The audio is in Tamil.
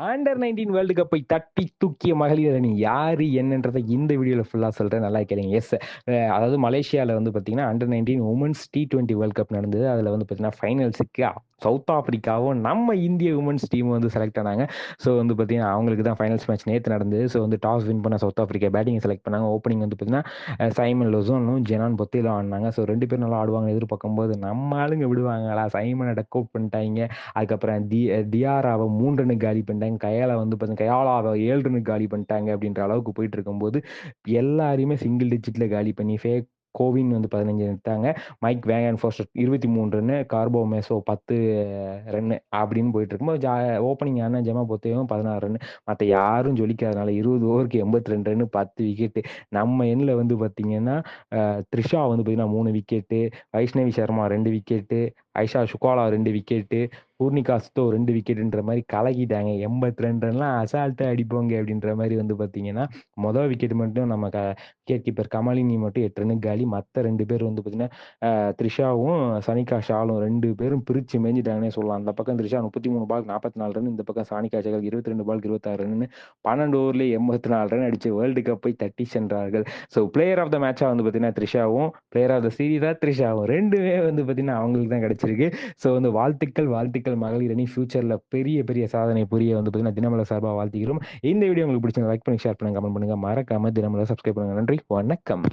அண்டர் 19 வேர்ல்டு கப்பை தட்டி தூக்கிய மகளிர் அணி யாரு என்னன்றதை இந்த வீடியோல ஃபுல்லா சொல்றேன். நல்லா கேளுங்க. எஸ் அதாவது மலேசியால வந்து பார்த்தீங்கன்னா, under 19 women's T20 world cup நடந்தது. அதுல வந்து பார்த்தீங்கன்னா, ஃபைனல்ஸுக்கு சவுத் ஆப்பிரிக்காவும், நம்ம இந்திய உமன்ஸ் டீமும் வந்து செலக்ட் ஆனாங்க. ஸோ வந்து பார்த்தீங்கன்னா, அவங்களுக்கு தான் ஃபைனல்ஸ் மேட்ச் நேத்து நடந்தது. ஸோ வந்து டாஸ் வின் பண்ண சவுத் ஆப்பிரிக்கா பேட்டிங் செலக்ட் பண்ணாங்க. ஓப்பனிங் வந்து பார்த்தீங்கன்னா, சைமன் லொசோனும், ஜெனான் பொத்தேலும் ஆடுனாங்க. ஸோ 2 பேரும் நல்லா ஆடுவாங்கன்னு எதிர்பார்க்கும்போது, நம்ம ஆளுங்க விடுவாங்களா? சைமன டக் அவுட் பண்ணிட்டாய்ங்க. அதுக்கப்புறம் டியாராவை 3 ரன்னுக்கு காலி பண்ணிட்டாங்க. கயாலாவை 7 ரன்னுக்கு காலி பண்ணிட்டாங்க அப்படின்ற அளவுக்கு போயிட்டு இருக்கும்போது எல்லாரையுமே சிங்கிள் டிஜிட்ல காலி பண்ணி கோவின் வந்து 15 எடுத்தாங்க. மைக் வேங்கன் ஃபோஸ்டர் 23 ரன்னு, கார்போ மேசோ 10 ரன்னு அப்படின்னு போயிட்டு இருக்கும்போது ஓப்பனிங் ஆன ஜமா பொத்தேவும் 16 ரன்னு. மற்ற யாரும் ஜொலிக்காதனால 20 ஓவருக்கு 82 ரன்னு 10 விக்கெட்டு. நம்ம எண்ணில் வந்து பார்த்தீங்கன்னா த்ரிஷா வந்து பார்த்தீங்கன்னா 3 wicket, Vaishnavi Sharma 2 wicket, Aisha Shukla 2 wicket, Poornika சுத்தோ 2 விக்கெட்டுன்ற மாதிரி கலக்கிட்டாங்க. 82 ரன்லாம் அசால்ட்டா அடிப்போங்க அப்படின்ற மாதிரி வந்து பார்த்தீங்கன்னா, மொதல் விக்கெட் மட்டும் நம்ம விக்கெட் கீப்பர் கமாலினி மட்டும் 8 ரன்னுக்கு காலி. மற்ற 2 பேர் வந்து பார்த்தீங்கன்னா, த்ரிஷாவும் சனிகா ஷாலும் 2 பேரும் பிரிச்சு மேய்ஞ்சிட்டாங்கன்னே சொல்லலாம். அந்த பக்கம் த்ரிஷா 33 பாலுக்கு 44 ரன், இந்த பக்கம் சானிகா சேகர் 22 பாலுக்கு 26 ரன்னு 12 ஓவர்லேயே 84 ரன் அடிச்சு வேர்ல்டு கப்பை தட்டி சென்றார்கள். ஸோ பிளேயர் ஆஃப் த மேட்சா வந்து பார்த்தீங்கன்னா த்ரிஷாவும், பிளேயர் ஆஃப் த சீரீஸா த்ரிஷாவும் 2மே வந்து பார்த்தீங்கன்னா அவங்களுக்கு தான் கிடைச்சிருக்கு. ஸோ வந்து வாழ்த்துக்கள் மகளிர் அணி ஃபியூச்சர்ல பெரிய பெரிய சாதனை புரிய வந்து பார்த்தீங்கன்னா தினமலர் சார்பாக வாழ்த்துக்கிறோம். இந்த வீடியோ உங்களுக்கு பிடிச்சிருந்தா லைக் பண்ணி ஷேர் பண்ணுங்க, கமெண்ட் பண்ணுங்க, மறக்காம தினமலர் சப்ஸ்கிரைப் பண்ணுங்க. நன்றி, வணக்கம்.